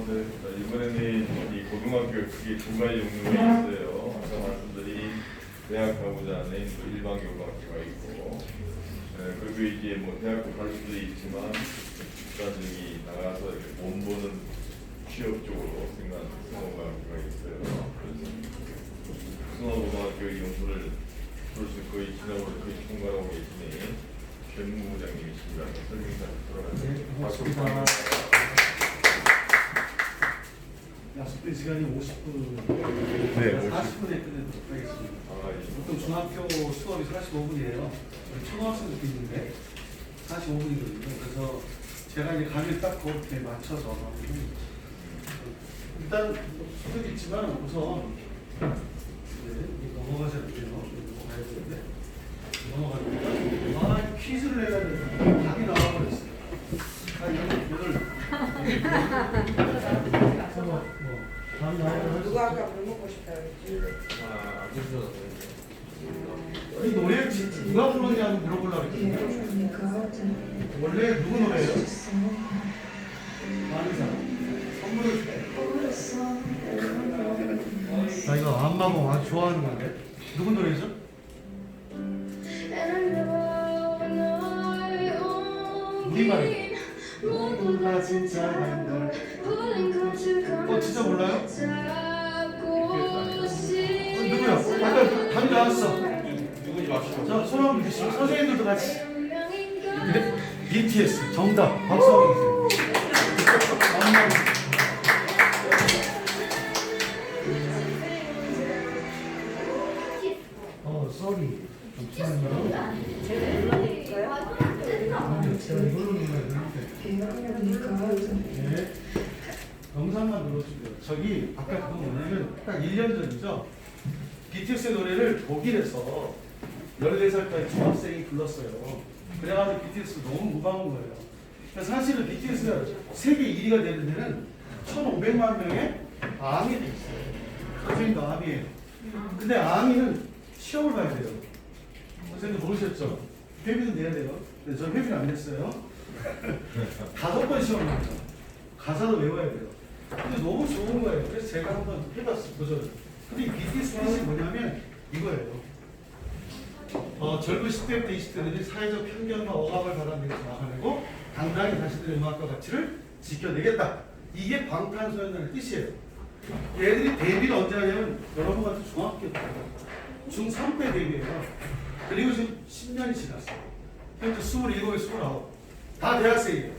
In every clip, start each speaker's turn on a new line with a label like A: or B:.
A: 네, 이번에는 이 고등학교 크게 두 가지 종류가 있어요. 아까 말씀드린 대학가고자 하는 또 일반 교과학교가 있고, 그리고 이제 뭐 대학교 갈 수도 있지만 국가적이 나가서 이렇게 몸보는 취업 쪽으로 생각하는 수능고등학교가 있어요. 그래서 수능고등학교 연수를 벌써 거의 지나고 거의 통과하고 계시니 변무부장님이십니다. 설명사 들어가세요.
B: 고맙습니다. 약속된 시간이 50분,
A: 네,
B: 40분에 끝내도록 하겠습니다. 보통 중학교 수업이 45분이에요. 초등학생도 있는데 45분이거든요. 그래서 제가 이제 감을 딱 그렇게 맞춰서 일단 수도 있지만 우선 넘어가셔야 돼요. 넘어가야 되는데 넘어가니까 퀴즈를 해야 되는데 답이 나와버렸어요.
C: 누가 아까 물 먹고 싶다 그랬지?
B: 이 노래 누가 부르냐고 물어보려고 했거든요. 원래 누구 노래예요? 많은 사람. 선물을 줄게요. 나 이거 안마고 아주 좋아하는 건데. 누구 노래죠? 우리말이에요. 모두가 진짜란 걸. 진짜 몰라요? 누구요? 아까 답이 나왔어.
A: 누구지 마시고.
B: 자, 손 한번 드시고 선생님들도 같이. 근데 BTS 정답. 박수 한번 주세요. 쏘리. 잠시만요. 제가 이걸로 눌러야 되는데. 네. 영상만 눌러주세요. 저기 아까 그거 뭐냐면 딱 1년 전이죠. BTS의 노래를 독일에서 14살까지 중학생이 불렀어요. 그래가지고 BTS 너무 무방한 거예요. 그러니까 사실은 BTS가 세계 1위가 되는 데는 1,500만 명의 앙이 돼 있어요. 선생님도 앙이에요. 근데 앙이는 시험을 봐야 돼요. 선생님도 모르셨죠? 회비는 내야 돼요. 근데 저 회비는 안 냈어요. 5번 시험을 합니다. 가사도 외워야 돼요. 근데 너무 좋은 거예요. 그래서 제가 한번 해봤어요. 도전을. 근데 이 BTS 뜻이 뭐냐면 이거예요. 젊은 10대 때 20대들이 사회적 편견과 억압을 받아내고 나가내고 당당히 자신들의 음악과 가치를 지켜내겠다. 이게 방탄소년단의 뜻이에요. 얘들이 데뷔를 언제 하냐면 여러분 같은 중학교 때 중3 때 데뷔해요. 그리고 지금 10년이 지났어요. 현재 27에 29. 다 대학생이에요.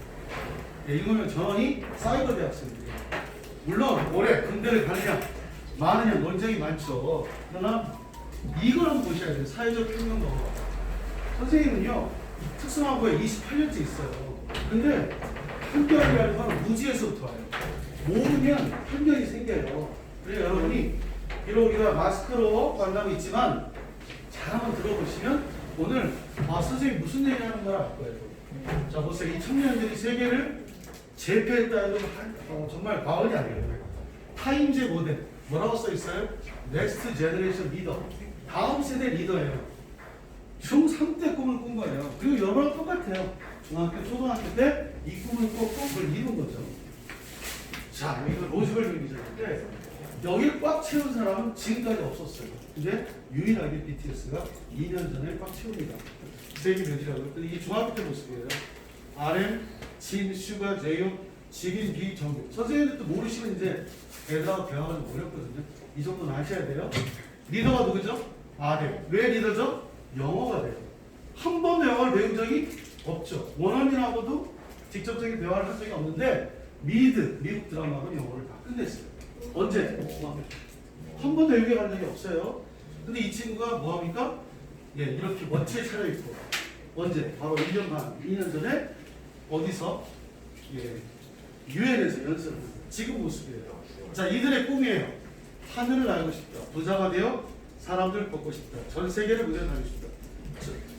B: 이거는 전원이 사이버 대학생이에요. 물론 올해 군대를 가느냐 마느냐 논쟁이 많죠. 그러나 이걸 한번 보셔야 돼요. 사회적 평등도. 선생님은요 특성화고에 28년째 있어요. 근데 편견이라는 건 무지에서부터 와요. 모르면 편견이 생겨요. 그래서 여러분이 비록 우리가 마스크로 만나고 있지만 잘 한번 들어보시면 오늘 선생님이 무슨 얘기 하는 걸 알 거예요. 자 보세요. 이 청년들이 세계를 제패했다 해도 정말 과언이 아니에요. 타임즈 모델 뭐라고 써 있어요? 넥스트 제너레이션 리더. 다음 세대 리더예요. 중3 때 꿈을 꾼 거예요. 그리고 여러분 똑같아요. 중학교, 초등학교 때 이 꿈을 꿨고 그걸 이룬 거죠. 자, 이거 로즈웰 기자인데 여기 꽉 채운 사람은 지금까지 없었어요. 근데 유일하게 BTS가 2년 전에 꽉 채웁니다. 세계 몇이라고 했더니 이 중학교 때 모습이에요. RM, 진, 슈가, 제이홉, 지빈, 비, 정국. 선생님들도 모르시면 이제 애들하고 대화가 좀 어렵거든요. 이 정도는 아셔야 돼요. 리더가 누구죠? RM. 왜 리더죠? 영어가 돼요. 한 번도 영어를 배운 적이 없죠. 원어민하고도 직접적인 대화를 한 적이 없는데 미드, 미국 드라마로 영어를 다 끝냈어요. 언제? 한 번도 외국에 간 적이 없어요. 근데 이 친구가 뭐합니까? 이렇게 멋지게 차려입고 언제? 바로 1년 반, 2년 전에 어디서? 유엔에서 연습을 했어요. 지금 모습이에요. 자, 이들의 꿈이에요. 하늘을 날고 싶다. 부자가 되어 사람들을 돕고 싶다. 전 세계를 무대로 달리고 싶다.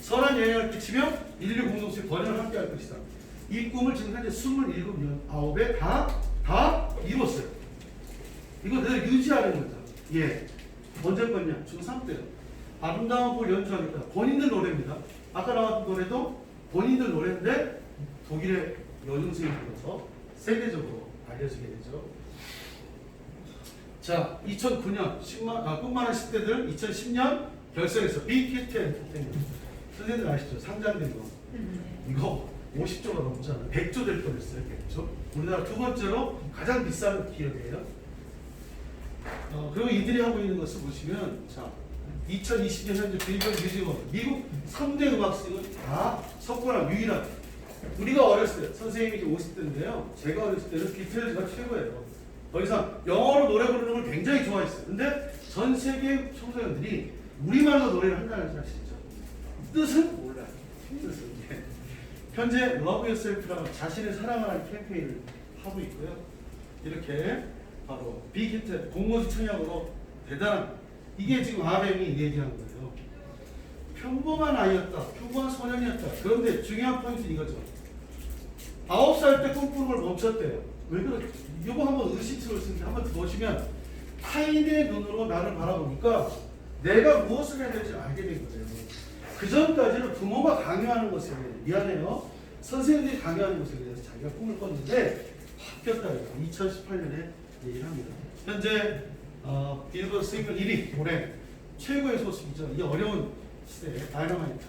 B: 선한 영향을 끼치며 인류 공동체의 번영을 함께 할 것이다. 이 꿈을 지금 현재 27년, 9에 다 이뤘어요. 이거 늘 유지하는 거죠. 언제 껐냐? 중3 때요. 아름다운 걸 연주하겠다. 본인들 노래입니다. 아까 나왔던 노래도 본인들 노래인데 독일의 여중생이 불러서 세계적으로 알려지게 되죠. 자, 2009년 꿈많은 10대들 2010년 결성해서 빅히트 엔터테인먼트. 선생님들 아시죠? 상장된 거. 이거 50조가 넘잖아요. 100조 될 뻔했어요. 100조. 우리나라 두 번째로 가장 비싼 기업이에요. 그리고 이들이 하고 있는 것을 보시면, 자, 2020년 현재 빌보드 뮤직 어워드 미국 3대 음악상은 다 석권한 유일한. 우리가 어렸을 때, 선생님이 이제 50대인데요. 제가 어렸을 때는 비틀즈가 최고예요. 더 이상 영어로 노래 부르는 걸 굉장히 좋아했어요. 근데 전 세계 청소년들이 우리말로 노래를 한다는 사실 아시죠? 뜻은 몰라요. 뜻은. 네. 현재 Love Yourself라는 자신을 사랑하는 캠페인을 하고 있고요. 이렇게 바로 빅히트 공모주 청약으로 대단한, 이게 지금 RM이 얘기하는 거예요. 평범한 아이였다, 평범한 소년이었다. 그런데 중요한 포인트는 이거죠. 9살 때 꿈꾸는 걸 멈췄대요. 왜 그럴지 이거 한번 의식적으로 쓰는데 한번 보시면, 타인의 눈으로 나를 바라보니까 내가 무엇을 해야 될지 알게 된 거예요. 그 전까지는 부모가 강요하는 것에 대해, 미안해요, 선생님들이 강요하는 것에 대해서 자기가 꿈을 꿨는데 바뀌었다. 2018년에 얘기를 합니다. 현재 빌보드 싱글 1위, 올해 최고의 소식이죠. 이 어려운 시대에 다이너마이트.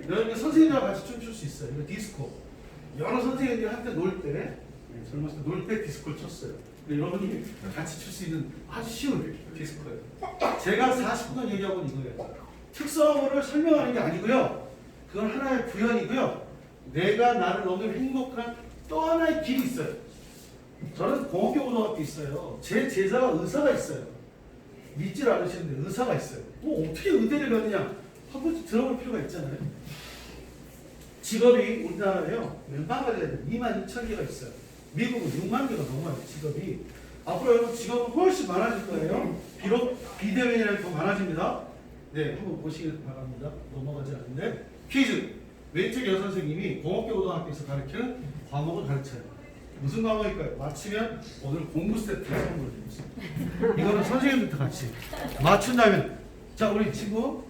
B: 여러분 선생님들과 같이 춤출 수 있어요. 이거 디스코. 여러 선생님들이 한때 놀 때, 젊었을 때 놀 때 디스코를 췄어요. 여러분이 같이 출 수 있는 아주 쉬운 디스코예요. 제가 40분 얘기하고 있는 이거예요. 특성어를 설명하는 게 아니고요. 그건 하나의 구현이고요. 내가 나를 너무 행복한 또 하나의 길이 있어요. 저는 공업교 고등학교 있어요. 제 제자가 의사가 있어요. 믿질 않으시는데 의사가 있어요. 뭐 어떻게 의대를 가느냐? 한 번쯤 들어볼 필요가 있잖아요. 직업이 우리나라에요. 몇만 가지가 돼요. 22,000개가 있어요. 미국은 6만 개가 넘어요. 직업이. 앞으로 여러분 직업은 훨씬 많아질 거예요. 비록 비대면이라도 더 많아집니다. 네, 한번 보시길 바랍니다. 넘어가지 않는데. 퀴즈. 왼쪽 여선생님이 공업교 고등학교에서 가르치는 과목을 가르쳐요. 무슨 과목일까요? 맞히면 오늘 공부 세트 선물 드리겠습니다. 이거는 선생님부터 같이 맞춘다면, 자, 우리 친구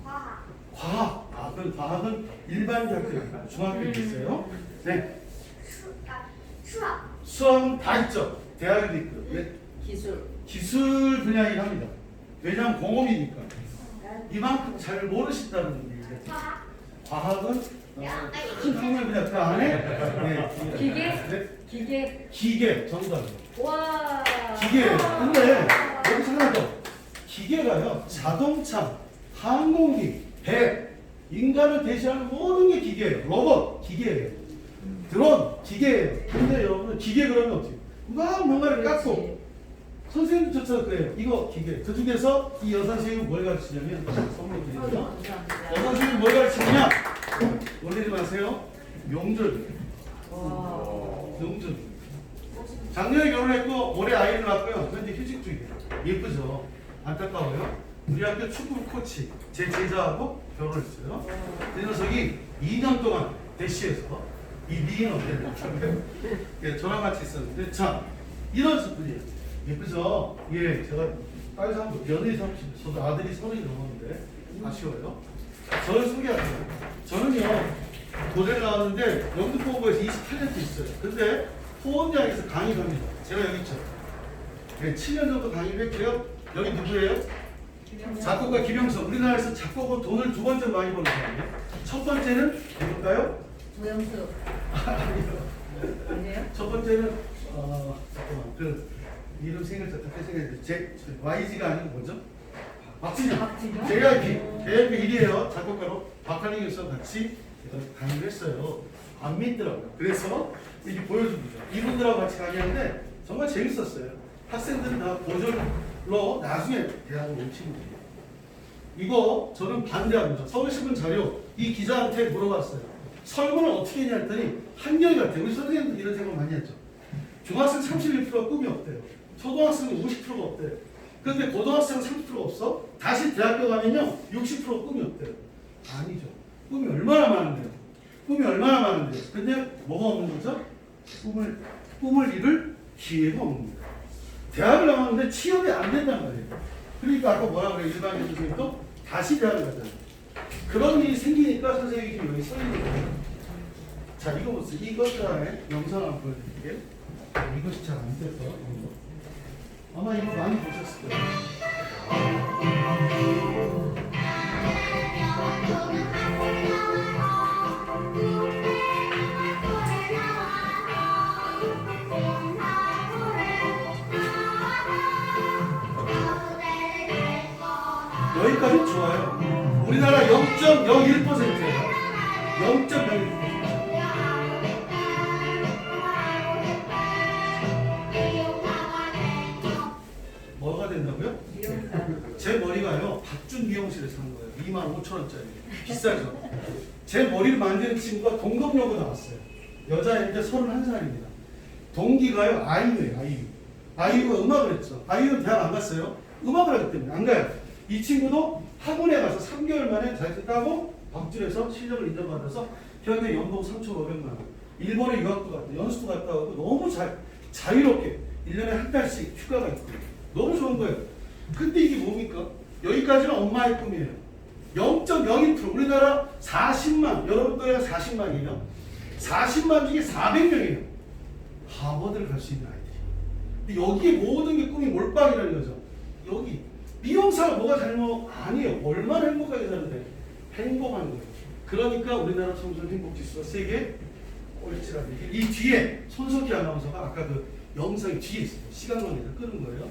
B: 과학. 그럼 과학은 일반 대학교, 중학교에 있어요. 네. 수학은 다 있죠. 대학에도 있고요. 네. 기술 분야이긴 합니다. 왜냐하면 공업이니까. 이만큼 잘 모르신다는 얘기예요. 과학은 큰 학문 분야 그 안에. 네.
C: 기계?
B: 네. 기계 정답.
C: 와.
B: 기계. 근데 여기서 하나 더. 기계가요. 자동차, 항공기, 배, 인간을 대신하는 모든 게 기계예요. 로봇 기계예요. 드론 기계예요. 근데 여러분 기계 그러면 어떻게? 막 뭔가를 깎고. 선생님조차 그래요. 이거 기계. 그 중에서 이 여선생님은 뭘 가르치냐면, 선물 드리죠. 여선생님이 뭘 가르치느냐? 놀리지 마세요. 용절. 용절. 작년에 결혼했고 올해 아이를 낳았고요. 현재 휴직 중이에요. 예쁘죠? 안타까워요. 우리 학교 축구 코치 제 제자하고 결혼했어요. 이 녀석이 2년 동안 대시해서 이 미인 어때요? 예, 저랑 같이 있었는데, 자, 이런 분이에요. 예쁘죠? 예, 제가 딸 삼고 며느리 삼십, 저도 아들이 30이 넘었는데 아쉬워요. 저를 소개할게요. 저는요 도대를 나왔는데 영등포고에서 28년째 있어요. 근데 호원대학에서 강의 갑니다. 제가 여기 있죠. 네, 7년 정도 강의를 했고요. 여기 누구예요? 작곡가 김영석. 우리나라에서 작곡은 돈을 두 번째 많이 버는 사람이에요. 첫 번째는 누굴까요?
C: 조영수. 아니에요?
B: 첫 번째는 잠깐만 그 이름 생각자 그때 생각했는데 제 YG가 아니고 뭐죠? 박진영. JYP 1위에요. 작곡가로 박한희 교수와 같이 강의를 했어요. 안 믿더라고요. 그래서 이렇게 보여줍니다. 이분들하고 같이 강의하는데 정말 재밌었어요. 학생들은 다 고졸로 나중에 대학을 온 친구들이에요. 이거 저는 반대합니다. 서울신문 자료 이 기자한테 물어봤어요. 설문을 어떻게 했냐 했더니 한결 같아요. 우리 선생님들 이런 생각 많이 했죠. 중학생 31%가 꿈이 없대요. 초등학생은 50%가 없대요. 그런데 고등학생은 30%가 없어? 다시 대학교 가면요 60%가 꿈이 없대요. 아니죠. 꿈이 얼마나 많은데요. 꿈이 얼마나 많은데요. 근데 뭐가 없는 거죠? 꿈을 이룰 기회가 없는 거예요. 대학을 나왔는데 취업이 안 된단 말이에요. 그러니까 아까 뭐라 그래요? 일반인 선생님도 다시 대학을 가잖아요. 그런 일이 생기니까 선생님이 여기 서 있는 거예요. 자, 이거 보세요. 이것과의 영상 한번 보여드릴게요. 이것이 잘 안 돼서. 아마 이거 많이 보셨을 거예요. 여기까지 좋아요. 우리나라 0.01%예요. 0.01%. 뭐가 된다고요? 제 머리가요, 박준 미용실에서 산 거예요. 25,000원짜리. 비싸죠? 제 머리를 만드는 친구가 동급여고 나왔어요. 여자인데 31살입니다. 동기가요, 아이유예요, 아이유. 아이유가 음악을 했죠. 아이유는 대학 안 갔어요. 음악을 하기 때문에 안 가요. 이 친구도 학원에 가서 3개월 만에 자격증 따고 박준에서 실력을 인정받아서 현재 연봉 3,500만 원. 일본에 유학도 갔다, 연수도 갔다 오고 너무 자유롭게 1년에 한 달씩 휴가가 있고 너무 좋은 거예요. 근데 이게 뭡니까? 여기까지는 엄마의 꿈이에요. 0.01% 우리나라 40만, 여러분 또래가 40만이에요. 40만 중에 400명이에요. 하버드를 갈 수 있는 아이들이. 근데 여기에 모든 게 꿈이 몰빵이라는 거죠. 여기 미용사가 뭐가 잘못 아니에요. 얼마나 행복하게 사는데 행복한 거예요. 그러니까 우리나라 청소년 행복지수가 세계 꼴찌라는 얘기. 이 뒤에 손석희 아나운서가 아까 그 영상이 뒤에 있어요. 시간 관계에서 끄는 거예요.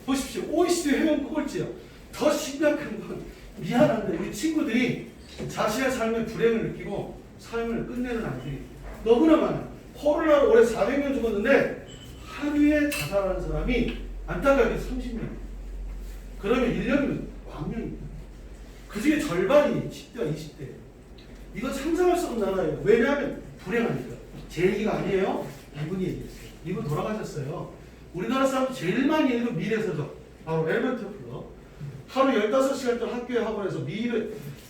B: 보십시오. OECD 회원 꼴찌요. 더 심각한 건 미안한데 우리 친구들이 자신의 삶의 불행을 느끼고 삶을 끝내는 아이들이 너무나 많아요. 코로나로 올해 400명 죽었는데 하루에 자살하는 사람이 안타깝게 30명. 그러면 1년이면 왕명입니다. 그 중에 절반이 10대와 20대예요. 이거 상상할 수 없는 나라예요. 왜냐하면 불행하니까. 제 얘기가 아니에요. 이분이 얘기했어요. 이분 돌아가셨어요. 우리나라 사람 제일 많이 읽는 미래서적 바로 엘멘트 플러. 하루 15시간 동안 학교에 학원에서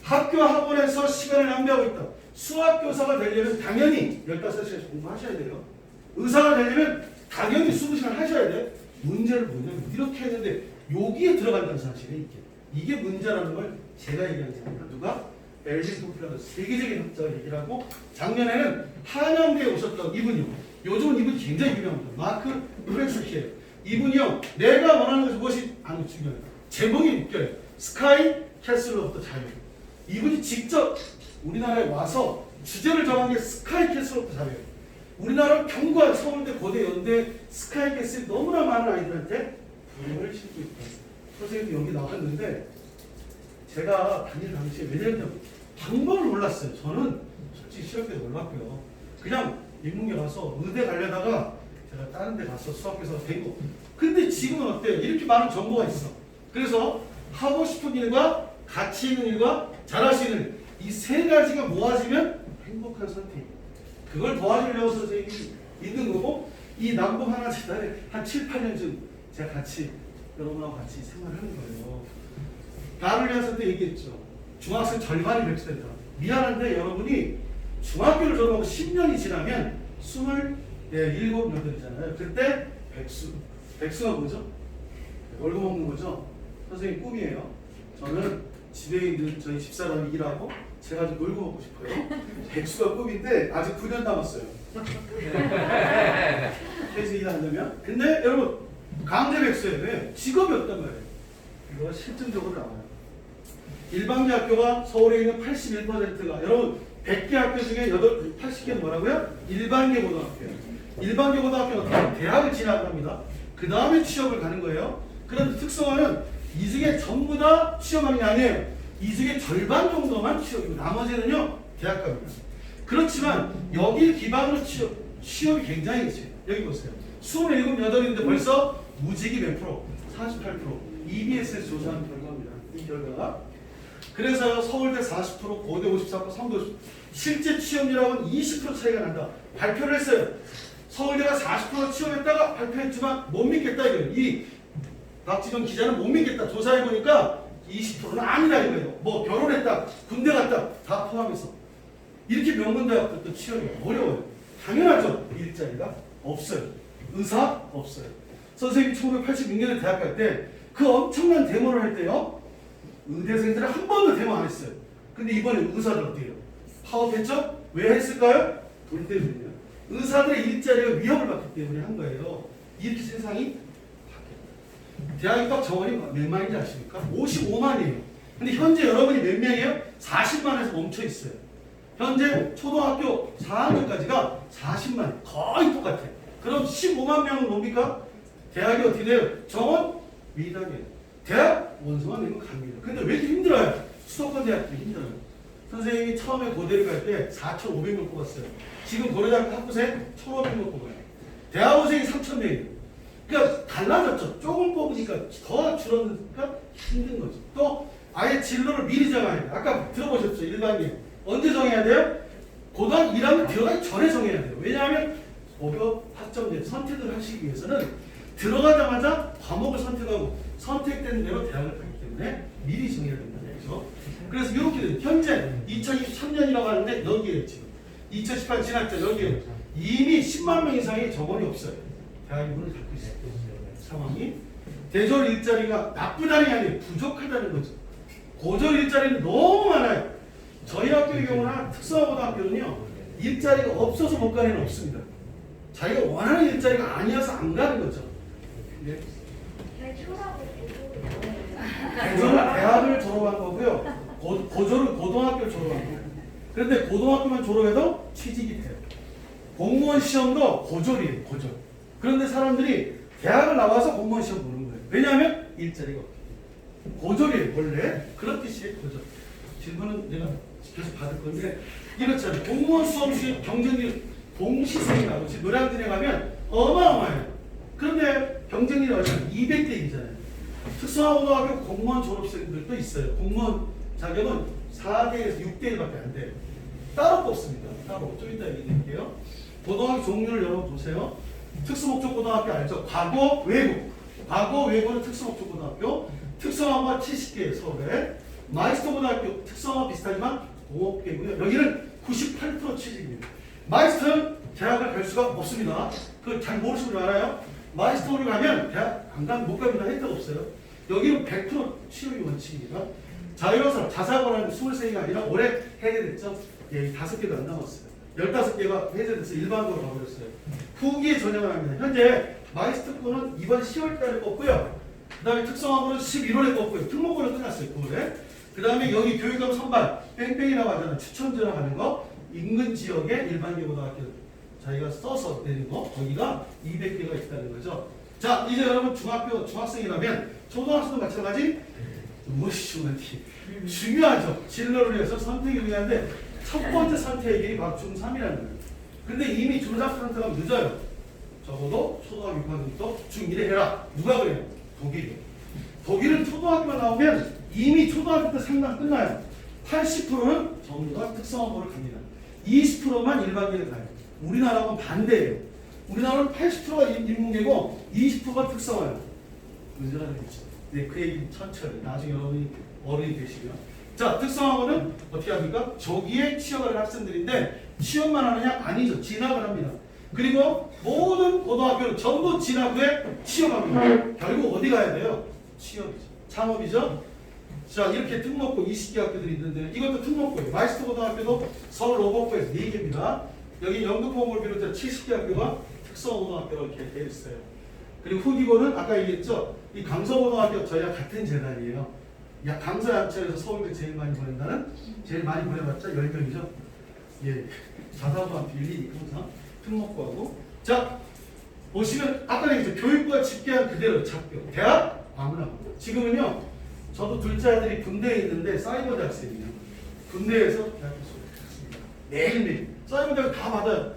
B: 학교 학원에서 시간을 낭비하고 있다. 수학교사가 되려면 당연히 15시간 공부하셔야 돼요. 의사가 되려면 당연히 20시간 하셔야 돼. 문제를 뭐냐면 이렇게 했는데 여기에 들어간다는 사실이 이게 문제라는 걸 제가 얘기하는 게 아니라 누가? 엘빈 플러가 세계적인 학자가 얘기를 하고 작년에는 한양대에 오셨던 이분이요. 요즘은 이분이 굉장히 유명합니다. 마크 브렉스키예요. 이분이요. 내가 원하는 것이 무엇이 아주 중요해요. 제목이 웃겨요. 스카이 캐슬로부터 자유. 이분이 직접 우리나라에 와서 주제를 정한 게 스카이 캐슬로부터 자유예요. 우리나라 경과 서울대 고대 연대 스카이 캐슬이 너무나 많은 아이들한테 불행을 심고 있다. 선생님도 여기 나왔는데 제가 다닐 당시에 왜냐면 방법을 몰랐어요. 저는 솔직히 시험 때 몰랐고요. 그냥 인문계 가서 의대 가려다가 제가 다른 데 가서 수학교사가 되고 근데 지금은 어때요? 이렇게 많은 정보가 있어. 그래서 하고 싶은 일과 가치 있는 일과 잘할 수 있는 이 세 가지가 모아지면 행복한 선택. 그걸 도와주려고 선생님이 있는 거고 이 남북 하나 재단에 한 7, 8년쯤 제가 같이 여러분하고 같이 생활하는 거예요. 가를리아서 때 얘기했죠. 중학생 절반이 백수된다. 미안한데 여러분이 중학교를 졸업하고 10년이 지나면 27, 8이잖아요. 그때 백수가 뭐죠? 월급 먹는 거죠. 선생님 꿈이에요. 저는 집에 있는 저희 집사람이 일하고 제가 좀 놀고 먹고 싶어요. 백수가 꿈인데 아직 9년 남았어요. 그래서 일하려면 근데 여러분 강제 백수예요. 왜? 직업이 없단 말이에요. 이거 실증적으로 나와요. 일반계 학교가 서울에 있는 81%가 여러분 100개 학교 중에 80개는 뭐라고요? 일반계 고등학교예요. 일반계 고등학교는 어떻게 대학을 진학합니다. 그 다음에 취업을 가는 거예요. 그런데 특성화는 이 중에 전부 다 취업하는 게 아니에요. 이 중에 절반 정도만 취업이고 나머지는요 대학 갑니다. 그렇지만 여기 기반으로 취업이 굉장히 있어요. 여기 보세요. 27, 8인데 벌써 무직이 몇 프로? 48%. EBS에서 조사한 결과입니다. 이 결과가. 그래서 서울대 40%, 고대 54%, 성대 50%. 실제 취업률하고는 20% 차이가 난다. 발표를 했어요. 서울대가 40% 취업했다가 발표했지만 못 믿겠다 이거예요. 이 박지정 기자는 못 믿겠다. 조사해보니까 20%는 아니다 이거예요. 뭐 결혼했다, 군대 갔다 다 포함해서. 이렇게 명문대학들도 취업이 어려워요. 당연하죠. 일자리가 없어요. 의사 없어요. 선생님이 1986년에 대학 갈 때 그 엄청난 데모를 할 때요. 의대생들은 한 번도 데모 안 했어요. 근데 이번에 의사들 어떻게 해요? 파업했죠? 왜 했을까요? 돈 때문에요. 의사들의 일자리가 위협을 받기 때문에 한 거예요. 이렇게 세상이 바뀌었다. 대학 입학 정원이 몇 만인지 아십니까? 55만이에요. 근데 현재 여러분이 몇 명이에요? 40만에서 멈춰 있어요. 현재 초등학교 4학년까지가 40만, 거의 똑같아. 그럼 15만 명은 뭡니까? 대학이 어떻게 돼요? 정원 미당이에요. 대학 원서만 내면 갑니다. 근데 왜 이렇게 힘들어요? 수도권 대학도 힘들어요. 선생님이 처음에 고대를 갈 때 4,500명 뽑았어요. 지금 고려대학교 학부생 1,500명 뽑아요. 대학원생이 3,000명이에요. 그러니까 달라졌죠. 조금 뽑으니까 더 줄었으니까 힘든 거죠. 또 아예 진로를 미리 정해야 돼요. 아까 들어보셨죠? 일반계. 언제 정해야 돼요? 고등학교 1학년 들어가기 전에 정해야 돼요. 왜냐하면 고교 학점제 선택을 하시기 위해서는 들어가자마자 과목을 선택하고 선택된 대로 대학을 가기 때문에 미리 정해야 된다는 거죠. 그래서 이렇게 돼요. 현재 2023년이라고 하는데 여기에 지금 2018 지났죠. 여기에 이미 10만 명 이상의 정원이 없어요. 대학이 문을 닫고 있어요. 상황이 대졸 일자리가 나쁘다는 게 아니에요. 부족하다는 거죠. 고졸 일자리는 너무 많아요. 저희 학교의 경우나 특성화고등학교는요 일자리가 없어서 못 가는 애는 없습니다. 자기가 원하는 일자리가 아니어서 안 가는 거죠. 네. 대졸은 대학을 졸업한 거고요. 고졸은 고등학교를 졸업한 거예요. 그런데 고등학교만 졸업해도 취직이 돼요. 공무원 시험도 고졸이에요. 고졸. 그런데 사람들이 대학을 나와서 공무원 시험 보는 거예요. 왜냐하면 일자리가 없기 때문에. 고졸이에요. 원래 그런 뜻이에요. 고졸. 질문은 내가 계속 받을 건데 이렇잖아요. 공무원 수험 시험 경쟁률 공시생이라고 지금 노량진에 가면 어마어마해요. 그런데 경쟁률이 얼마나 200대 2잖아요. 특성화고등학교 공무원 졸업생들도 있어요. 공무원 자격은 4대에서 6대밖에 안 돼요. 따로 뽑습니다. 따로. 좀 이따 얘기할게요. 고등학교 종류를 여러분 보세요. 특수목적고등학교 알죠? 과거, 외고. 과거, 외고는 특수목적고등학교. 특성화고가 70개 서울에. 마이스터고등학교 특성화 비슷하지만 공업계고요. 여기는 98% 취직입니다. 마이스터는 대학을 갈 수가 없습니다. 그걸 잘 모르시는 분 알아요? 마이스터를 가면 대학 안 가면 못 갑니다. 혜택 없어요. 여기는 100% 취업이 원칙입니다. 자율학습 자사고라는 23개가 아니라 올해 해제됐죠. 예, 5개도 안 남았어요. 15개가 해제돼서 일반고로 가버렸어요. 후기에 전형을 합니다. 현재 마이스터권은 이번 10월 달에 뽑고요. 그 다음에 특성화고는 11월에 뽑고요. 특목고는 끝났어요. 9월에. 그 다음에 여기 교육감 선발 뺑뺑이라고 하잖아요. 추천 전형하는 거. 인근 지역의 일반계고등학교 자기가 써서 내는 거 거기가 200개가 있다는 거죠. 자 이제 여러분 중학생이라면 초등학생도 마찬가지 무엇이 중요한지 중요하죠. 진로를 위해서 선택이 중요한데 첫 번째 선택이 바로 중3이라는 거예요. 근데 이미 중3 선택하면 늦어요. 적어도 초등학교 6학년부터 중1에 해라. 누가 그래요? 독일이요. 독일은 초등학교가 나오면 이미 초등학교 때 상담 끝나요. 80%는 전부 다 특성화고를 갑니다. 20%만 일반계를 가요. 우리나라하고는 반대예요. 우리나라는 80%가 인문계고 20%가 특성화예요. 문제가 되겠죠. 네, 그 얘기 천천히 나중에 여러분이 어른이 되시면 자 특성화고는 어떻게 합니까? 조기에 취업을 하는 학생들인데 취업만 하느냐? 아니죠. 진학을 합니다. 그리고 모든 고등학교는 전부 진학 후에 취업합니다. 결국 어디 가야 돼요? 취업이죠. 창업이죠. 자 이렇게 특목고 20개 학교들이 있는데 이것도 특목고예요. 마이스터 고등학교도 서울 로버코에서 4개입니다. 여기 영등포공을 비롯해 70개 학교가 특성고등학교로 이렇게 되어 있어요. 그리고 후기고는 아까 얘기했죠. 이 강서고등학교 저희가 같은 재단이에요. 야 강서 양천에서 서울대 제일 많이 보낸다는 제일 많이 보내봤자 10명이죠. 예, 자사고등학교 1, 2 항상 특목고하고 자 보시면 아까 얘기했죠. 교육부가 집계한 그대로 잡교. 대학 아무나 지금은요. 저도 둘째 아들이 군대에 있는데 사이버 대학생이에요. 군대에서 대학교 수업했습니다. 매일매일 사이버 대학 다 받아요.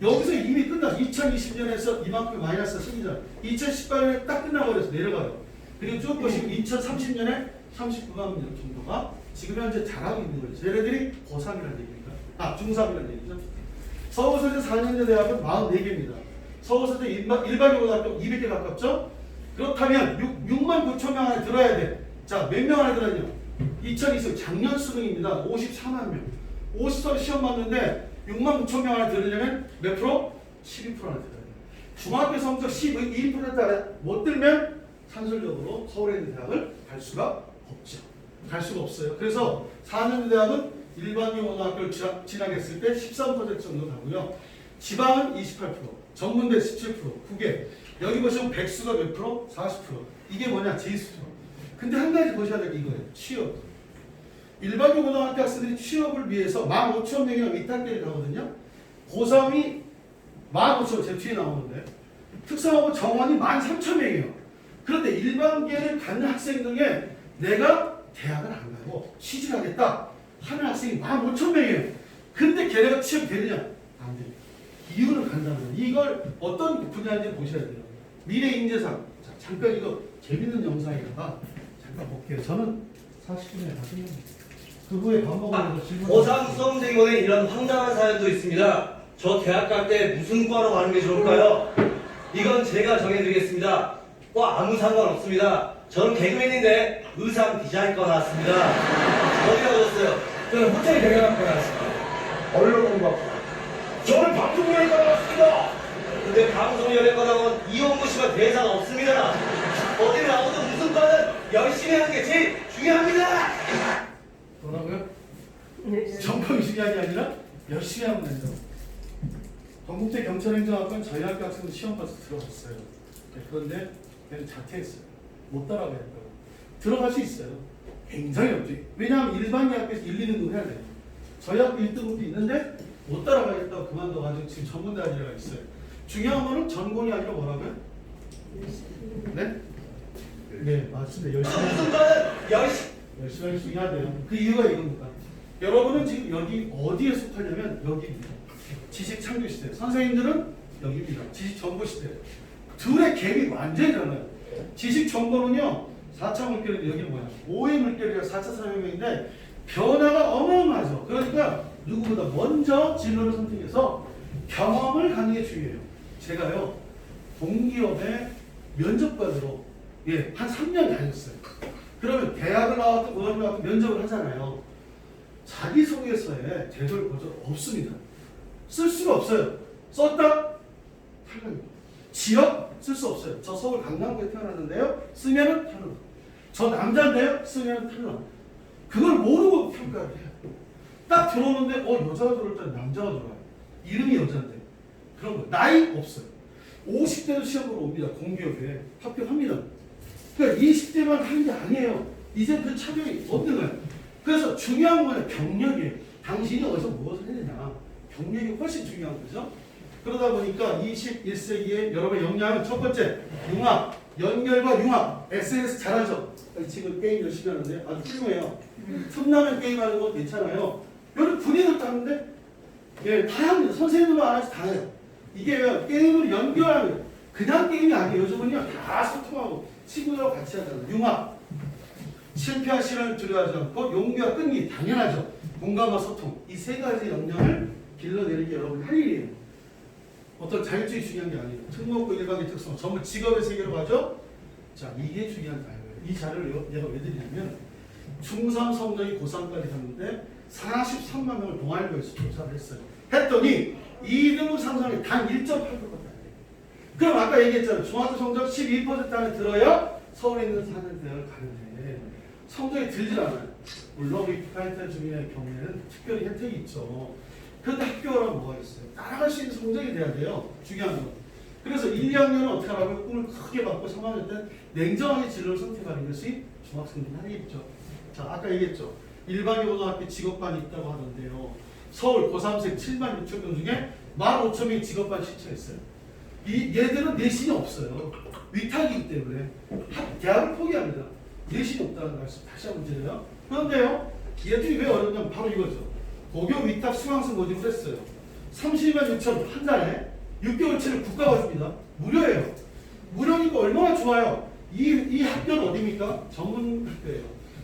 B: 여기서 이미 끝나 2020년에서 이만큼 마이너스 생기잖아. 2018년에 딱 끝나버려서 내려가요. 그리고 쭉 보시면 2030년에 39만 명 정도가 지금 현재 잘하고 있는 거죠. 얘네들이 고3이라는 얘기입니다. 아 중3이라는 얘기죠. 서울서대 4년제 대학은 44개입니다. 서울서대 일반고등학교 200개 가깝죠. 그렇다면 6만 9천 명 안에 들어야 돼. 자, 몇 명 안에 들었냐? 2020 작년 수능입니다. 54만 명. 50살 시험 봤는데 6만 9천 명 안에 들으려면 몇 프로? 12% 안에 들어야 돼요. 중학교 성적 12% 안에 못 들면 산술적으로 서울에 있는 대학을 갈 수가 없죠. 갈 수가 없어요. 그래서 4년제 대학은 일반계 고등학교를 진학했을 때 13% 정도 가고요. 지방은 28%, 전문대 17%, 국외. 여기 보시면 백수가 몇 프로? 40%. 이게 뭐냐? 지수죠. 근데 한 가지 보셔야 될 게 이거예요. 취업. 일반계 고등학교 학생들이 취업을 위해서 15,000명이나 위탁계를 가거든요. 고3이 15,000명, 제 뒤에 나오는데 특성화고 정원이 13,000명이에요. 그런데 일반계를 갖는 학생 중에 내가 대학을 안 가고 취직하겠다 하는 학생이 15,000명이에요. 근데 걔네가 취업이 되느냐? 안 돼요. 이유를 간다는 거예요. 이걸 어떤 분야인지 보셔야 돼요. 미래인재상. 자, 잠깐 이거 재밌는 영상이니까 잠깐 볼게요. 저는 40분에 다 끝납니다. 그 후에 밥 먹으면서 질문.
D: 고3 수험생분의 이런 황당한 사연도 있습니다. 저 대학 갈 때 무슨 과로 가는 게 좋을까요? 이건 제가 정해드리겠습니다. 과 아무 상관없습니다. 저는 개그맨인데 의상 디자인과 나왔습니다. 어디 가셨어요? 저는 호텔 경영학과 나왔습니다. 언론공부학과. 저는 방송연예과 나왔습니다. 근데 방송연예과 나온 이원구 씨가 대사가 없습니다. 어디 나오든 무슨 과는 열심히 하는 게 제일 중요합니다.
B: 뭐라고요? 전공이 중요한 게 아니라 열심히 하면 된다. 건국대 경찰행정학과는 저희 학교 학생들 시험 봐서 들어갔어요. 그런데 걔는 자퇴했어요. 못 따라가겠다고. 들어갈 수 있어요. 굉장히 어렵지. 왜냐하면 일반계 학교에서 1, 2등급 해야 돼요. 저희 학교 1등급도 있는데 못 따라가겠다고 그만둬가지고 지금 전문대 아니라 있어요. 중요한 거는 전공이 아니라 뭐라고요? 네? 네, 맞습니다. 열심히
D: 무슨 과는
B: 열심히 할 수 있어야 돼요. 그 이유가 이겁니다. 여러분은 지금 여기 어디에 속하냐면 여기입니다. 지식 창조 시대. 선생님들은 여기입니다. 지식 정보 시대. 둘의 갭이 완전히 달라요. 지식 정보는요, 4차 물결이 여기는 뭐야? 5의 물결이라 4차 산업혁명인데 변화가 어마어마하죠. 그러니까 누구보다 먼저 진로를 선택해서 경험을 갖는 게 중요해요. 제가요, 공기업에 면접관으로 한 3년 다녔어요. 그러면 대학을 나왔든 고등학교 나왔든 면접을 하잖아요. 자기소개서에 제도를 본 적 없습니다. 쓸 수가 없어요. 썼다? 탈락입니다. 지역? 쓸 수 없어요. 저 서울 강남구에 태어났는데요. 쓰면은 탈락. 저 남자인데요. 쓰면은 탈락. 그걸 모르고 평가를 해요. 딱 들어오는데 여자가 들어올 때 남자가 들어와요. 이름이 여자인데. 그런 거. 나이 없어요. 50대도 시험 보러 옵니다. 공기업에 합격합니다. 그러니까 20대만 하는 게 아니에요. 이제 그 차별이 없는 거예요. 그래서 중요한 거는 경력이에요. 당신이 어디서 무엇을 했느냐. 경력이 훨씬 중요한 거죠. 그러다 보니까 21세기에 여러분의 역량은 첫 번째, 융합, 연결과 융합. SNS 잘하죠? 지금 게임 열심히 하는데 아주 훌륭해요. 틈나면 게임하는 거 괜찮아요. 여기 군인을 하는데 다 합니다. 선생님도 안 하지 다 해요. 이게 게임을 연결하는 그냥 게임이 아니에요. 요즘은요 다 소통하고 친구들하고 같이 하잖아요. 융합. 실패한 시련을 두려워하지 않고 용기와 끈기 당연하죠. 공감과 소통. 이 세 가지 역량을 길러내는 게 여러분 할 일이에요. 어떤 자율적이 중요한 게 아니에요. 특목고 일반계 특성 전부 직업의 세계로 가죠. 자, 이게 중요한 자료예요. 이 자료를 내가 왜 드리냐면 중3 성적이 고3까지 갔는데 43만 명을 동아일보에서 조사를 했어요. 했더니 2등급 상승이 단 1.8%밖에 안 돼요. 그럼 아까 얘기했잖아요. 중학교 성적 12% 안에 들어야 서울에 있는 사는 대학을 가는데 성적이 들질 않아요. 물론 우리 북한인들 중의 경우에는 특별히 혜택이 있죠. 그런데 학교를 하면 뭐가 있어요? 따라갈 수 있는 성적이 돼야 돼요. 중요한 건. 그래서 1, 2학년은 어떻게 하라고요? 꿈을 크게 받고 3학년 때 냉정하게 진로를 선택하는 것이 중학생들 하겠죠. 자, 아까 얘기했죠. 일반계 고등학교 직업반이 있다고 하던데요. 서울 고3생 7만 6천 명 중에 15,000명이 직업반 신청했어요. 얘들은 내신이 없어요. 위탁이기 때문에 대학을 포기합니다. 내신이 없다는 말씀 다시 한번 드려요. 그런데요, 얘들이 왜 어렵냐면 바로 이거죠. 고교 위탁 수강생 모집을 했어요. 32만 6천 한 달에 6개월치를 국가가 줍니다. 무료예요. 무료니까 얼마나 좋아요. 이 학교는 어디입니까? 전문 학교예요.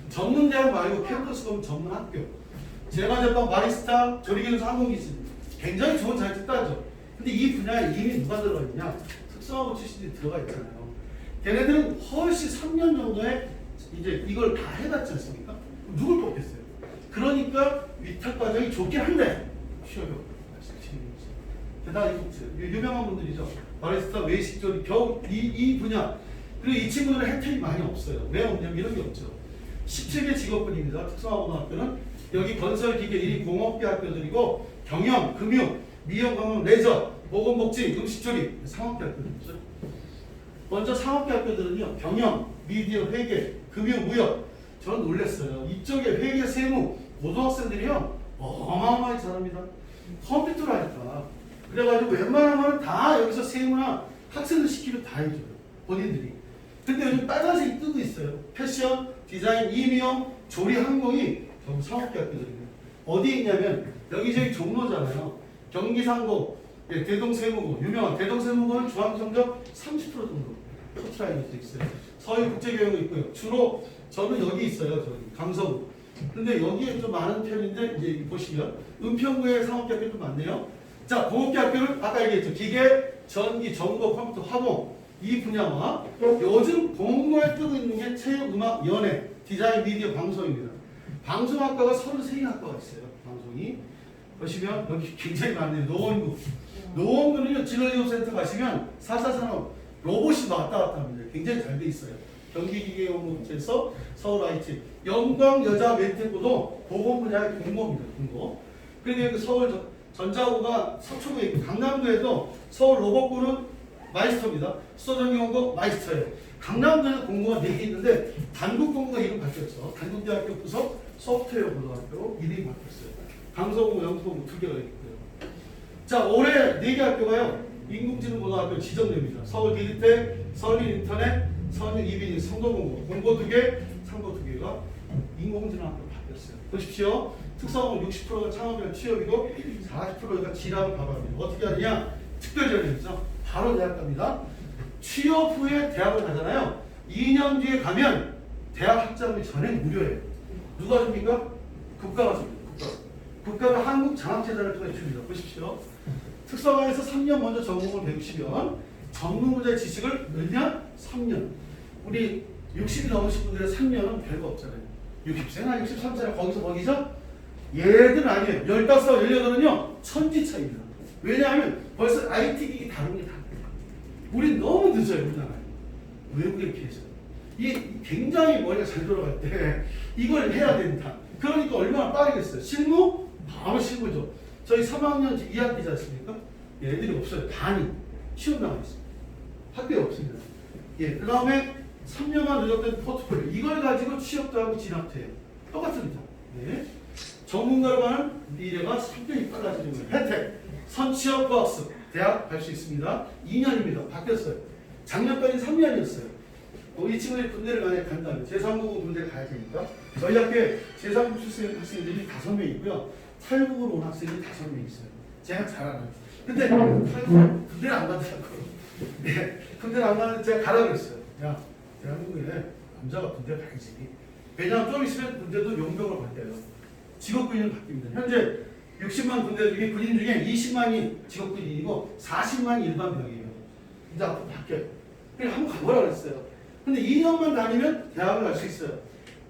B: 전문 대학 말고 캠퍼스 가면 전문 학교. 제가 접한 바리스타, 조리기능사 항공기술 굉장히 좋은 자격증 따죠. 근데 이 분야에 이미 누가 들어가 있냐? 특성화고 출신들이 들어가 있잖아요. 걔네들은 훨씬 3년 정도에 이제 이걸 다 해봤지 않습니까? 누굴 뽑겠어요? 그러니까 위탁 과정이 좋긴 한데 쉬어요. 대단히 유명한 분들이죠. 바리스타, 외식조리, 겨우 이 분야. 그리고 이 친구들은 혜택이 많이 없어요. 왜 없냐면 이런 게 없죠. 17개 직업군입니다. 특성화고등학교는 여기 건설, 기계, 일인, 공업계 학교들이고 경영, 금융, 미용, 관광, 레저, 보건복지, 음식조리, 상업계 학교들이죠. 먼저 상업계 학교들은요, 경영, 미디어, 회계, 금융, 무역. 저는 놀랐어요. 이쪽에 회계, 세무, 고등학생들이요 어마어마하게 잘합니다. 컴퓨터를 하니까. 그래가지고 웬만하면 다 여기서 세무나 학생들 시키면 다 해줘요. 본인들이. 근데 요즘 빨간색이 뜨고 있어요. 패션, 디자인, 임용, 조리, 항공이 전부 상업계 학교들이에요. 어디에 있냐면 여기저기 종로잖아요. 경기상고, 예, 대동세무고, 유명한 대동세무고는 중앙성적 30% 정도 커트라인이 있어요. 서울국제교육고 있고요. 주로 저는 여기 있어요. 저기 강서구. 근데 여기에 좀 많은 편인데 이제 보시면 은평구에 상업계 학교 좀 많네요. 자, 공업계 학교는 아까 얘기했죠. 기계, 전기, 전고, 컴퓨터, 화공 이 분야와 요즘 공고에 뜨고 있는 게 체육, 음악, 연예, 디자인, 미디어, 방송입니다. 방송학과가 33개 학과가 있어요. 방송이. 보시면 여기 굉장히 많네요. 노원구. 노원구는요, 진로기업센터 가시면 4차 산업 로봇이 왔다 갔다 합니다. 굉장히 잘 돼 있어요. 경기기계연구소에서 서울 IT, 영광 여자 멘테코도 보건 분야의 공모입니다. 공모. 그리고 여기 서울 전자고가 서초구에 있고 강남구에도 서울 로봇구는 마이스터입니다. 수도전기공고 마이스터예요. 강남구에도 공고가 4개 있는데 단국 공고가 이름 바뀌었죠. 단국대학교 부속 소프트웨어 고등학교 이름이 바뀌었어요. 강서구, 영수공고 2개가 있고요. 자, 올해 4개 학교가요. 인공지능고등학교 지정됩니다. 서울 디지텍, 서울인터넷, 서울 이비인 성도공고, 공고 2개, 상고 2개가 인공지능학교로 바뀌었어요. 보십시오. 특성은 60%가 창업이나 취업이고 40%가 진학을 바로 합니다. 어떻게 하느냐? 특별전형이죠. 바로 대학 갑니다. 취업 후에 대학을 가잖아요. 2년 뒤에 가면 대학 학자금이 전액 무료예요. 누가 줍니까? 국가가 줍니다. 국가가 한국장학재단을 통해 줍니다. 보십시오. 특성화에서 3년 먼저 전공을 배우시면 전문 분야의 지식을 몇 년? 3년. 우리 60이 넘으신 분들의 3년은 별거 없잖아요. 60세나 63세나 거기서 거기죠? 얘들은 아니에요. 15, 18은요 천지 차이입니다. 왜냐하면 벌써 IT 기기 다룹니다. 우린 너무 늦어요. 우리나라에. 외국에 비해서. 이 굉장히 머리가 잘 돌아갈 때 이걸 해야 된다. 그러니까 얼마나 빠르겠어요. 실무? 바로 실무죠. 저희 3학년 2학기지 않습니까? 예, 애들이 없어요. 반이 시험 나가 있습니다. 학교에 없습니다. 예, 그 다음에 3년간 누적된 포트폴리오. 이걸 가지고 취업도 하고 진학도 해요. 똑같습니다. 네. 전문가로 가는 미래가 상당히 빨라지는 거예요. 혜택. 선취업과 학습. 대학 갈 수 있습니다. 2년입니다. 바뀌었어요. 작년까지 3년이었어요. 이 친구들이 군대를 만약에 간다면 제3국은 군대를 가야 되니까 저희 학교에 제3국 출신 학생들이 5명 있고요. 탈북으로 온 학생들이 5명 있어요. 제가 잘 알아요. 근데 탈북 군대를 안 간다고. 네, 군대를 안 가는데 제가 가라 그랬어요. 야, 대한민국에 남자가 군대 가야지. 왜냐하면 좀 있으면 군대도 용병으로 바뀌어요. 직업군인으로 바뀝니다. 현재 60만 군대 중에 군인 중에 20만이 직업군인이고 40만이 일반병이에요. 이제 앞으로 바뀌어요. 그래서 한번 가보라 그랬어요. 근데 2년만 다니면 대학을 갈 수 있어요.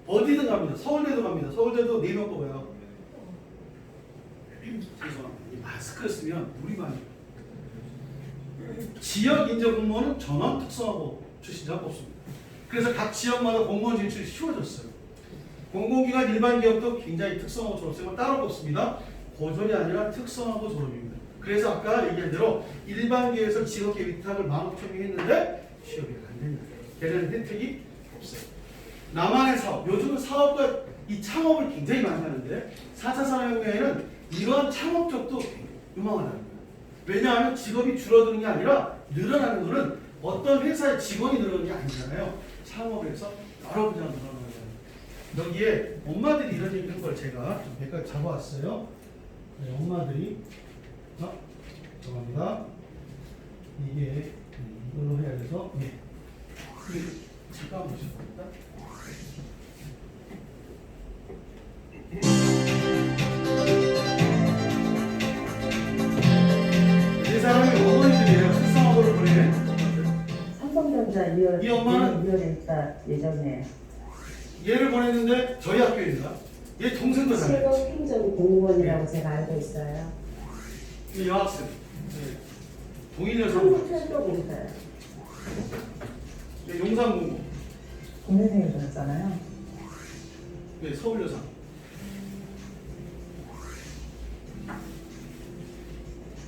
B: 어디든 갑니다. 서울대도 갑니다. 서울대도 4명 뽑아요. 죄송합니다. 이 마스크를 쓰면 물이 많이. 지역 인재 공무원은 전원 특성화고 출신자 뽑습니다. 그래서 각 지역마다 공무원 진출이 쉬워졌어요. 공공기관 일반 기업도 굉장히 특성화고 졸업생을 따로 뽑습니다. 고졸이 아니라 특성화고 졸업입니다. 그래서 아까 얘기한 대로 일반 기업에서 직업계 위탁을 15,000명 했는데 취업이 안 됩니다. 걔네는 혜택이 없어요. 나만의 사업, 요즘은 사업과 이 창업을 굉장히 많이 하는데 4차 산업혁명에는 이러한 창업 쪽도 유망하다는 거예요. 왜냐하면 직업이 줄어드는 게 아니라 늘어나는 것은 어떤 회사의 직원이 늘어나는 게 아니잖아요. 창업에서 여러 분야가 늘어나는 거예요. 여기에 엄마들이 이런 얘기 한 걸 제가 좀 몇 가지 잡아왔어요. 네, 엄마들이 죄송합니다. 이게 이걸로 해야 돼서 네. 잠깐 보시겠습니다. 이 사람이 어머니들이에요. 특성화고를 보내.
C: 삼성전자
B: 이 엄마는
C: 이혼했다 예전에.
B: 얘를 보냈는데 저희 학교입니다. 얘 동생도 잘해요.
C: 실업 행정 공무원이라고 제가 알고 있어요.
B: 이 여학생. 네. 동일 여성.
C: 한국철도 공사요.
B: 네, 용산공고.
C: 공대생이 들었잖아요.
B: 네, 서울 여상.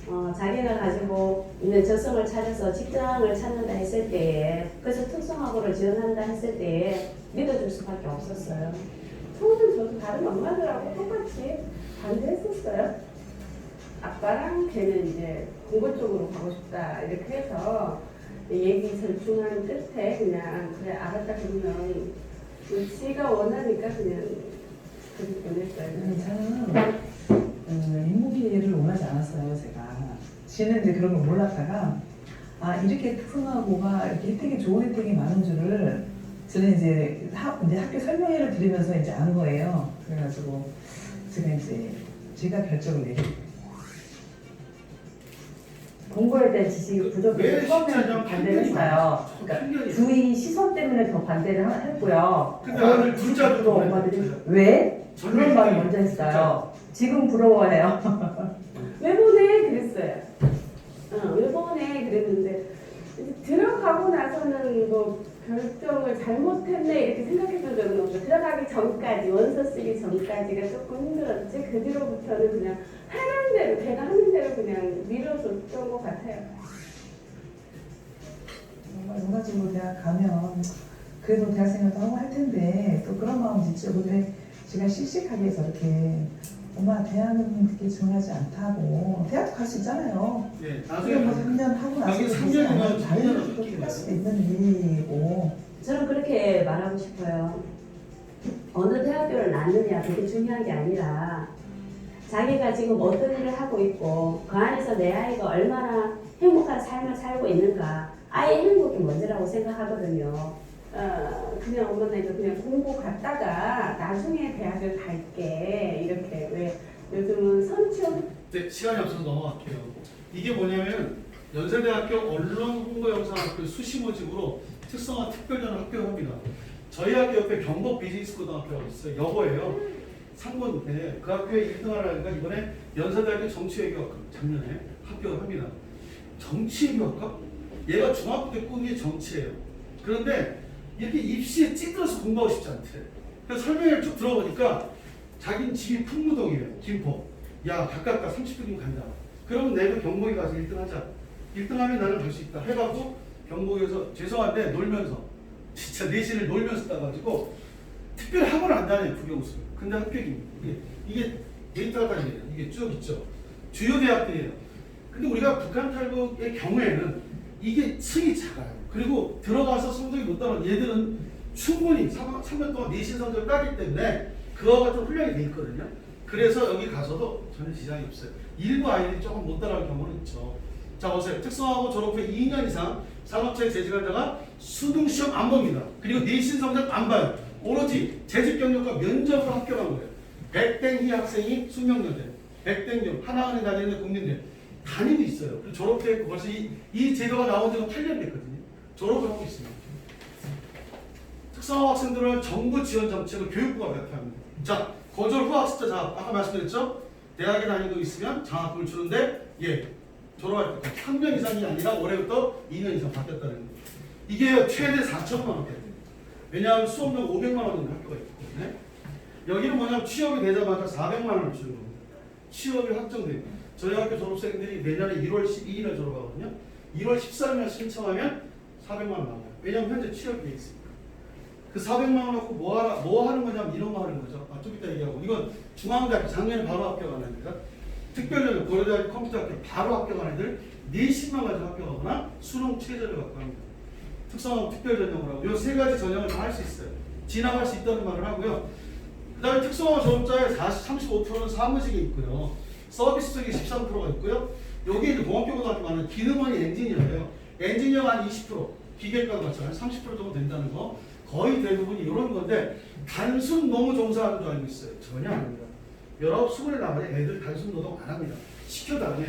C: 자기가 가지고 있는 적성을 찾아서 직장을 찾는다 했을 때에 그래서 특성화고를 지원한다 했을 때에 믿어줄 수밖에 없었어요. 처음엔 저도 다른 엄마들하고 똑같이 반대했었어요. 아빠랑 걔는 이제 공부 쪽으로 가고 싶다 이렇게 해서 얘기 절충한 끝에 그냥 그래 알았다 그러면 지가 원하니까 그냥 그렇게 보냈어요.
E: 저는 인문계를 원하지 않았어요. 제가 지는 이제 그런 걸 몰랐다가 이렇게 특성화고가 이렇게 혜택이 좋은 혜택이 많은 줄을 저는 이제 학교 설명회를 들으면서 이제 아는 거예요. 그래가지고 제가 결정을 내렸어요.
C: 공부에 대한 지식이
B: 왜
C: 부족해서 처음에는
B: 진짜
C: 좀 반대를 했어요. 그러니까 주위 시선 때문에 더 반대를 했고요.
B: 근데 아들 둘째도
C: 또 엄마들이 왜? 그런 말을 먼저 했어요. 지금 부러워해요. 왜 보내? 그랬어요. 왜 보내? 그랬는데 이제 들어가고 나서는 뭐 결정을 잘못했네 이렇게 생각했던 적은 없어요. 들어가기 전까지 원서 쓰기 전까지가 조금 힘들었지 그 뒤로부터는 그냥 하는 대로 걔가 하는 대로 그냥 밀어줬던 것 같아요.
E: 정말 농가적으로 대학 가면 그래도 대학 생활도 하고 할 텐데 또 그런 마음이 있죠. 근데 제가 씩씩하게 저렇게 엄마 대학은 그렇게 중요하지 않다고 대학도 갈 수 있잖아요.
B: 예,
E: 나중에 뭐 3년 하고 나서
B: 여기 3년이면
E: 다른 것도 할 수도 있는 일이고
C: 저는 그렇게 말하고 싶어요. 어느 대학교를 나느냐 그게 중요한 게 아니라 자기가 지금 어떤 일을 하고 있고 그 안에서 내 아이가 얼마나 행복한 삶을 살고 있는가 아이의 행복이 먼저라고 생각하거든요. 그냥 엄마 이거 그냥 공부 갔다가 나중에 대학을 갈게 이렇게 왜 요즘은 선출
B: 네, 시간이 없어서 넘어갈게요. 이게 뭐냐면 연세대학교 언론홍보영상학교 수시모집으로 특성화 특별전 학교를 합니다. 저희 학교 옆에 경복 비즈니스고등학교가 있어요. 여고예요. 상고인데 그 학교에 1등을 하니까 이번에 연세대학교 정치외교학과 작년에 합격을 합니다. 정치외교학과? 얘가 중학교 때 꿈이 게 정치예요. 그런데 이렇게 입시에 찌들어서 공부하고 싶지 않대. 그래서 설명회를 쭉 들어보니까 자기는 집이 풍무동이에요. 김포. 야 가깝다 30분이면 간다. 그러면 내가 경복에 가서 1등 하자. 1등 하면 나는 갈 수 있다. 해갖고 경복에서 죄송한데 놀면서 진짜 내신을 놀면서 따가지고 특별히 학원을 안 다녀요. 국영수. 근데 합격입니다. 이게 데이터가 다니에요. 이게 쭉 있죠. 주요 대학들이에요. 근데 우리가 북한 탈북의 경우에는 이게 층이 작아요. 그리고 들어가서 성적이 못 따라온 얘들은 충분히 3년 동안 내신 성적을 따기 때문에 그와 같은 훈련이 돼 있거든요. 그래서 여기 가서도 전혀 지장이 없어요. 일부 아이들이 조금 못 따라갈 경우는 있죠. 자 보세요. 특성화고 졸업 후에 2년 이상 산업체에 재직한 자가 수능시험 안 봅니다. 그리고 내신 성적 안 봐요. 오로지 재직 경력과 면접으로 합격한 거예요. 백땡희 학생이 숙명여대, 백땡여 하나은행 다니는 국민대 다니고 있어요. 그리고 졸업했고 벌써 이 제도가 나온 지가 8년 됐거든요. 졸업을 하고 있습니다. 특성화 학생들은 정부 지원 정책을 교육부가 발표합니다. 자, 거절 후 학습자 장학, 아까 말씀드렸죠? 대학에 다니고 있으면 장학금을 주는데 졸업할 때까지 3년 이상이 아니라 올해부터 2년 이상 바뀌었다는 거예요. 이게 최대 4천만 원대. 왜냐하면 수업료 500만 원 정도 학교가 있기 때문에 여기는 뭐냐면 취업이 되자마자 400만 원을 주는 겁니다. 취업이 확정됩니다. 저희 학교 졸업생들이 내년에 1월 12일에 졸업하거든요. 1월 13일 신청하면 400만 원 나와요. 왜냐하면 현재 취업이 돼 있으니까. 그 400만 원 갖고 뭐 하는 거냐면 이런 거 하는 거죠. 좀 이따 얘기하고. 이건 중앙대학교 작년에 바로 합격한 애입니다. 특별전형 고려대학교 컴퓨터학교 바로 합격한 애들 40만 가지고 합격하거나 수능 최저를 갖고 합니다. 특성화고 특별전형을 하고 이 세 가지 전형을 다 할 수 있어요. 진학할 수 있다는 말을 하고요. 그 다음에 특성화 졸업자의 35%는 사무직에 있고요. 서비스 쪽이 13%가 있고요. 여기 이제 공학교고등학교 많은 기능원이 엔지니어예요. 엔지니어가 한 20%, 기계과 같잖아요. 30% 정도 된다는 거. 거의 대부분이 이런 건데 단순 노무 종사하는 줄 알고 있어요. 전혀 아닙니다. 19, 20에 나가야 애들 단순 노동 안 합니다. 시켜도 안 해요.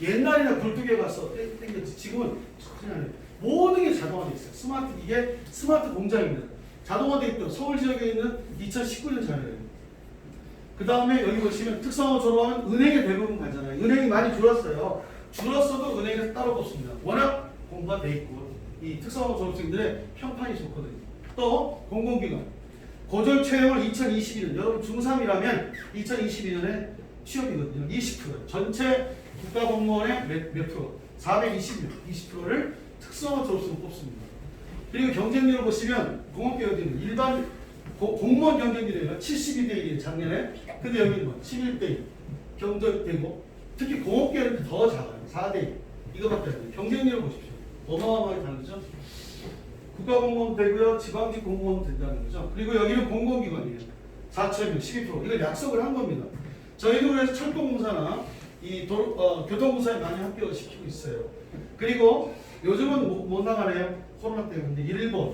B: 옛날에는 굴뚝에 가서 땡겼지. 지금은 전혀 안 해요. 모든 게 자동화되어 있어요. 스마트 이게 스마트 공장입니다. 자동화되어 있고 서울 지역에 있는 2019년 자료예요. 그 다음에 여기 보시면 특성화 졸업하면 은행에 대부분 가잖아요. 은행이 많이 줄었어요. 줄었어도 은행에서 따로 뽑습니다. 워낙 공부가 돼 있고 이 특성화 졸업생들의 평판이 좋거든요. 또 공공기관 고졸 채용을 2022년 여러분 중3이라면 2022년에 취업이거든요. 20% 전체 국가공무원의 몇 프로? 20%를 특성화 졸업생으로 뽑습니다. 그리고 경쟁률을 보시면 공업계 어디는 일반 공무원 경쟁률이 72대 1이에요 작년에. 근데 여기는 뭐 11대 1 경쟁되고 특히 공업계는 더 작아요. 4대 1 이거밖에 안 돼요. 경쟁률을 보십시오. 어마어마하게 다르죠. 국가공무원 되고요. 지방직 공무원 된다는 거죠. 그리고 여기는 공공기관이에요. 4,000명 12%. 이걸 약속을 한 겁니다. 저희도 그래서 철도공사나 이 교통공사에 많이 합격을 시키고 있어요. 그리고 요즘은 못 나가네요. 코로나 때문에 일본,